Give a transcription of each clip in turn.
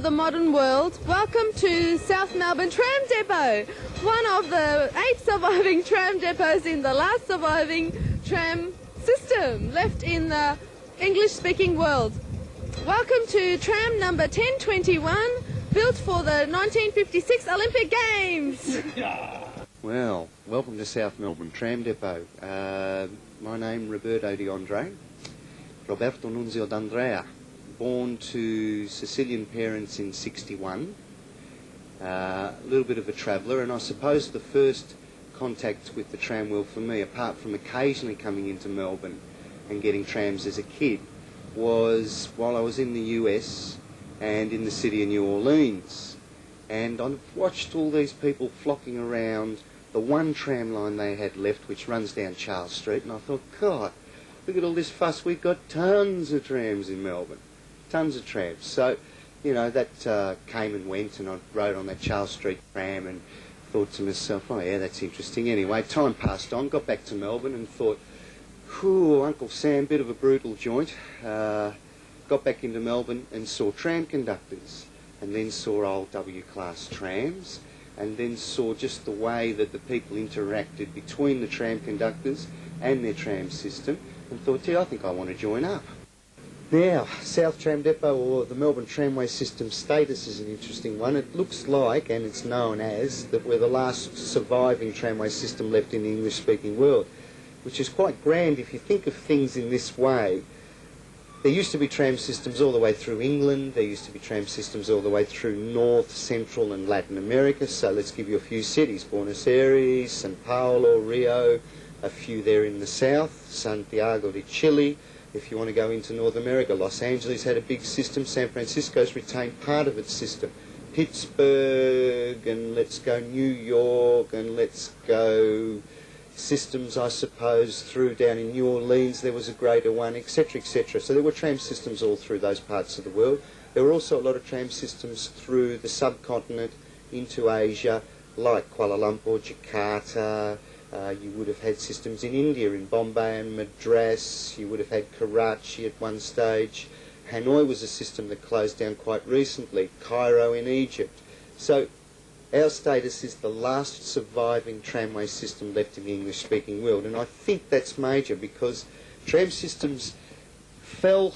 the modern world, welcome to South Melbourne Tram Depot, one of the 8 surviving tram depots in the last surviving tram system left in the English-speaking world. Welcome to tram number 1021, built for the 1956 Olympic Games. Well, welcome to South Melbourne Tram Depot. My name Roberto Roberto Nunzio D'Andrea, born to Sicilian parents in '61, a little bit of a traveller, and I suppose the first contact with the tram world for me, apart from occasionally coming into Melbourne and getting trams as a kid, was while I was in the US and in the city of New Orleans. And I watched all these people flocking around the one tram line they had left, which runs down Charles Street, and I thought, God, look at all this fuss. We've got tons of trams in Melbourne. Tons of trams. So, you know, that came and went, and I rode on that Charles Street tram and thought to myself, oh yeah, that's interesting. Anyway, time passed on, got back to Melbourne and thought, whew, Uncle Sam, bit of a brutal joint. Got back into Melbourne and saw tram conductors, and then saw old W-class trams, and then saw just the way that the people interacted between the tram conductors and their tram system, and thought, gee, I think I want to join up. Now, South Tram Depot, or the Melbourne Tramway System status, is an interesting one. It looks like, and it's known as, that we're the last surviving tramway system left in the English-speaking world, which is quite grand if you think of things in this way. There used to be tram systems all the way through England, there used to be tram systems all the way through North, Central and Latin America, so let's give you a few cities: Buenos Aires, Sao Paulo, Rio, a few there in the south, Santiago de Chile. If you want to go into North America, Los Angeles had a big system, San Francisco's retained part of its system, Pittsburgh, and let's go New York, and let's go systems, I suppose, through down in New Orleans there was a greater one, etc., etc. So there were tram systems all through those parts of the world. There were also a lot of tram systems through the subcontinent into Asia, like Kuala Lumpur, Jakarta. You would have had systems in India, in Bombay and Madras. You would have had Karachi at one stage. Hanoi was a system that closed down quite recently. Cairo in Egypt. So our status is the last surviving tramway system left in the English-speaking world, and I think that's major because tram systems fell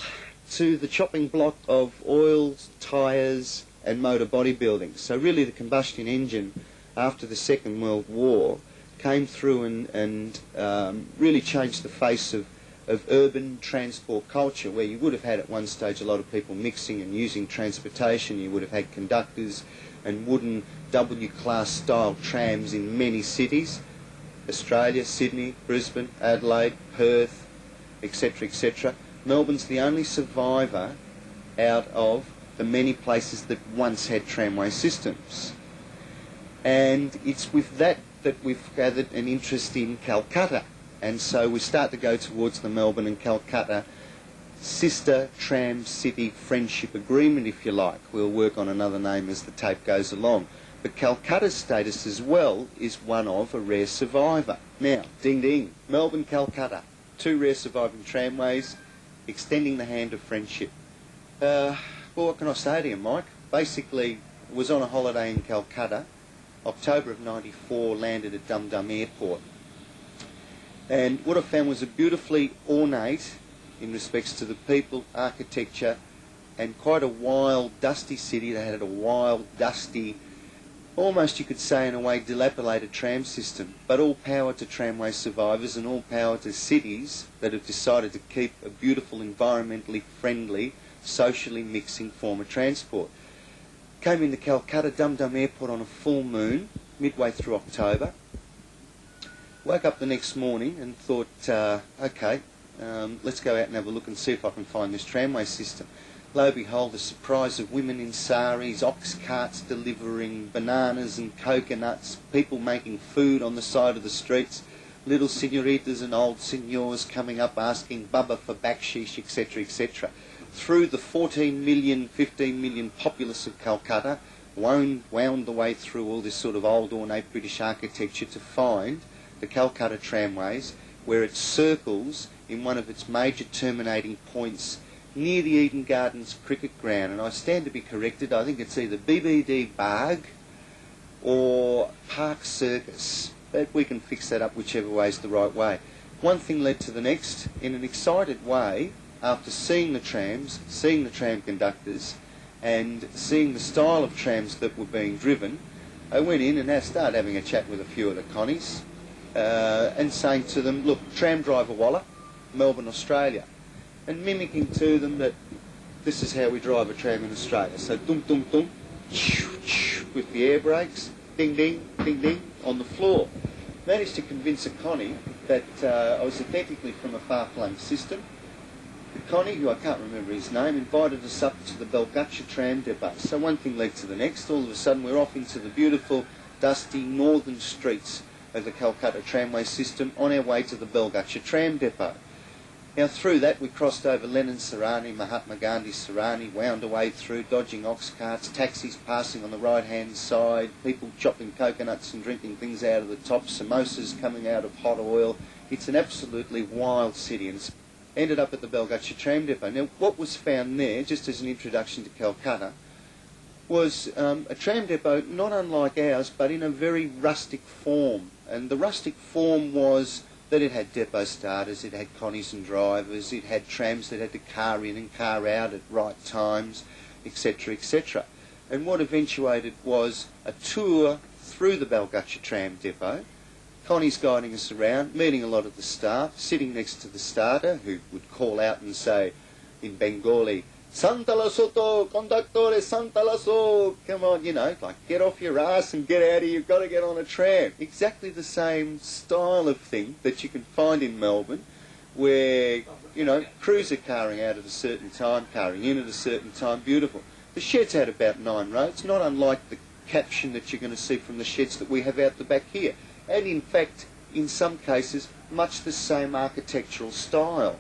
to the chopping block of oils, tyres and motor bodybuilding. So really the combustion engine after the Second World War came through and really changed the face of urban transport culture, where you would have had at one stage a lot of people mixing and using transportation. You would have had conductors and wooden W-class style trams in many cities: Australia, Sydney, Brisbane, Adelaide, Perth, etc., etc. Melbourne's the only survivor out of the many places that once had tramway systems. And it's with that we've gathered an interest in Calcutta, and so we start to go towards the Melbourne and Calcutta sister tram city friendship agreement, if you like. We'll work on another name as the tape goes along. But Calcutta's status as well is one of a rare survivor. Now, ding ding, Melbourne, Calcutta, 2 rare surviving tramways, extending the hand of friendship. Well, what can I say to you, Mike? Basically, was on a holiday in Calcutta, October of '94, landed at Dum Dum Airport. And what I found was a beautifully ornate, in respects to the people, architecture, and quite a wild, dusty city. They had a wild, dusty, almost you could say in a way dilapidated tram system, but all power to tramway survivors and all power to cities that have decided to keep a beautiful, environmentally friendly, socially mixing form of transport. Came into Calcutta, Dum Dum Airport on a full moon, midway through October. Woke up the next morning and thought, okay, let's go out and have a look and see if I can find this tramway system. Lo and behold, the surprise of women in saris, ox carts delivering bananas and coconuts, people making food on the side of the streets, little senoritas and old senors coming up asking bubba for baksheesh, etc., etc. Through the 14 million, 15 million populace of Calcutta, wound the way through all this sort of old ornate British architecture to find the Calcutta tramways, where it circles in one of its major terminating points near the Eden Gardens cricket ground, and I stand to be corrected. I think it's either BBD Barg or Park Circus, but we can fix that up whichever way is the right way. One thing led to the next. In an excited way, after seeing the trams, seeing the tram conductors, and seeing the style of trams that were being driven, I went in and I started having a chat with a few of the connies and saying to them, look, tram driver Waller, Melbourne, Australia, and mimicking to them that this is how we drive a tram in Australia. So dum dum dum, with the air brakes, ding ding, ding ding, on the floor. Managed to convince a connie that I was identically from a far-flung system. The connie, who I can't remember his name, invited us up to the Belgutcha tram depot. So one thing led to the next. All of a sudden we're off into the beautiful, dusty northern streets of the Calcutta tramway system on our way to the Belgutcha tram depot. Now through that we crossed over Lenin Sarani, Mahatma Gandhi Sarani, wound away through, dodging ox carts, taxis passing on the right-hand side, people chopping coconuts and drinking things out of the top, samosas coming out of hot oil. It's an absolutely wild city, and ended up at the Belgutcha tram depot. Now what was found there, just as an introduction to Calcutta, was a tram depot not unlike ours, but in a very rustic form. And the rustic form was that it had depot starters, it had connies and drivers, it had trams that had to car in and car out at right times, etc., etc. And what eventuated was a tour through the Belgutcha tram depot, connies guiding us around, meeting a lot of the staff, sitting next to the starter, who would call out and say in Bengali, Santa la Soto, conductore, Santa la So, come on, you know, like get off your ass and get out of here, you've got to get on a tram. Exactly the same style of thing that you can find in Melbourne, where, you know, crews are carring out at a certain time, carring in at a certain time, beautiful. The sheds had about 9 roads, not unlike the caption that you're going to see from the sheds that we have out the back here. And in fact, in some cases, much the same architectural style.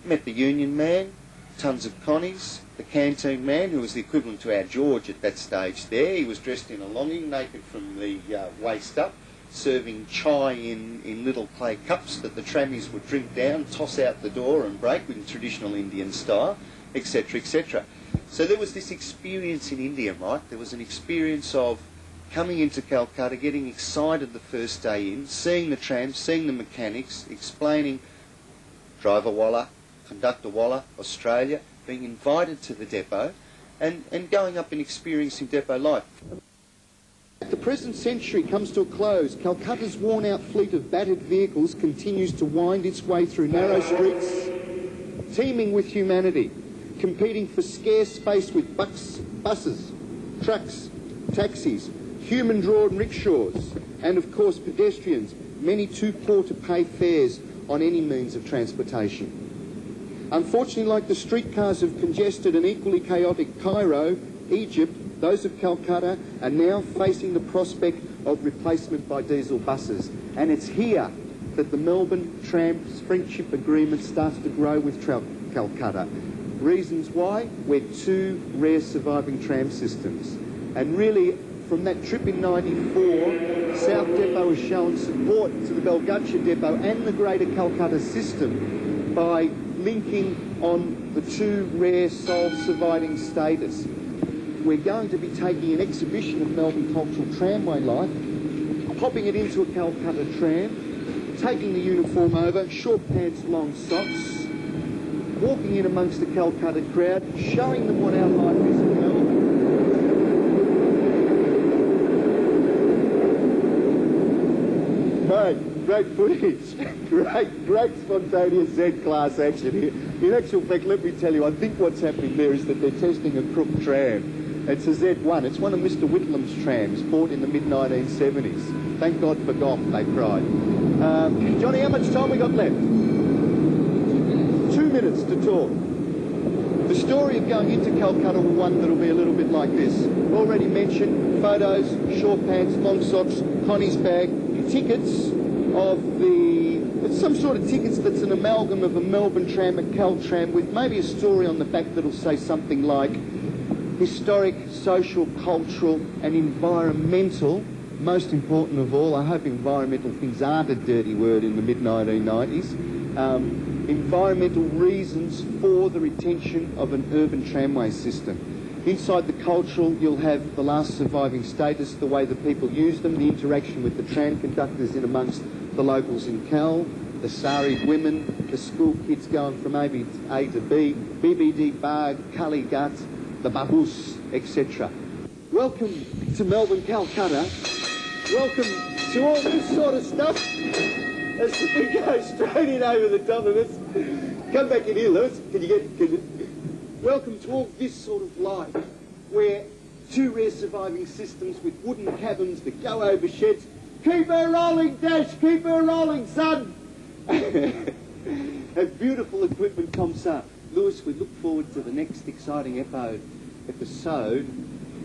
Met the union man, tons of connies, the canteen man, who was the equivalent to our George at that stage there. He was dressed in a longing, naked from the waist up, serving chai in little clay cups that the trammies would drink down, toss out the door and break in traditional Indian style, etc., etc. So there was this experience in India, right? There was an experience of coming into Calcutta, getting excited the first day in, seeing the trams, seeing the mechanics, explaining driver Waller, conductor Waller, Australia, being invited to the depot and going up and experiencing depot life. The present century comes to a close. Calcutta's worn-out fleet of battered vehicles continues to wind its way through narrow streets, teeming with humanity, competing for scarce space with buses, trucks, taxis, human-drawn rickshaws, and of course pedestrians, many too poor to pay fares on any means of transportation. Unfortunately, like the streetcars of congested and equally chaotic Cairo, Egypt, those of Calcutta are now facing the prospect of replacement by diesel buses. And it's here that the Melbourne Trams Friendship Agreement starts to grow with Calcutta. Reasons why? We're 2 rare surviving tram systems. And really, from that trip in '94, South Depot has shown support to the Belgutcha Depot and the greater Calcutta system by linking on the 2 rare sole surviving status. We're going to be taking an exhibition of Melbourne cultural tramway life, popping it into a Calcutta tram, taking the uniform over, short pants, long socks, walking in amongst the Calcutta crowd, showing them what our life is in Melbourne. Mate, great footage. great spontaneous Z-class action here. In actual fact, let me tell you, I think what's happening there is that they're testing a Crook tram. It's a Z1. It's one of Mr. Whitlam's trams, bought in the mid-1970s. Thank God for Goff, they cried. Johnny, how much time we got left? 2 minutes to talk. The story of going into Calcutta will one that'll be a little bit like this. Already mentioned, photos, short pants, long socks, Connie's bag, tickets of it's some sort of tickets that's an amalgam of a Melbourne tram, a Cal tram, with maybe a story on the back that'll say something like historic, social, cultural and environmental. Most important of all, I hope environmental things aren't a dirty word in the mid-1990s. environmental reasons for the retention of an urban tramway system. Inside the cultural, you'll have the last surviving status, the way the people use them, the interaction with the tram conductors in amongst the locals in Cal, the sari women, the school kids going from A to B, BBD Bag, Cully Gut, the Bahus, etc. Welcome to Melbourne, Calcutta. Welcome to all this sort of stuff. As we go straight in over the top of this. Come back in here, Lewis. Welcome to all this sort of life, where two rare surviving systems with wooden cabins that go over sheds. Keep her rolling, Dash, keep her rolling, son. Have beautiful equipment comps up. Lewis, we look forward to the next exciting episode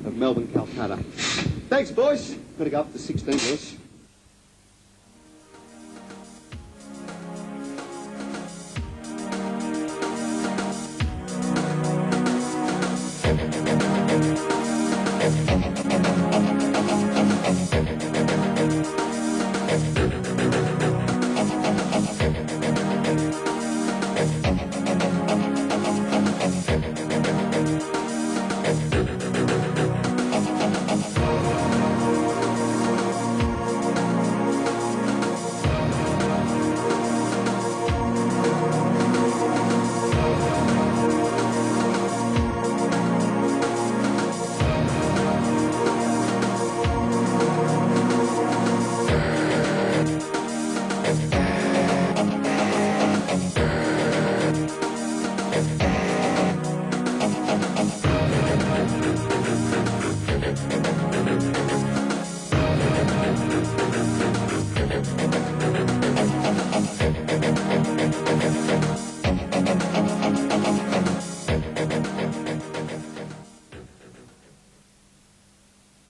of Melbourne, Calcutta. Thanks, boys. Got to go up to 16, Lewis.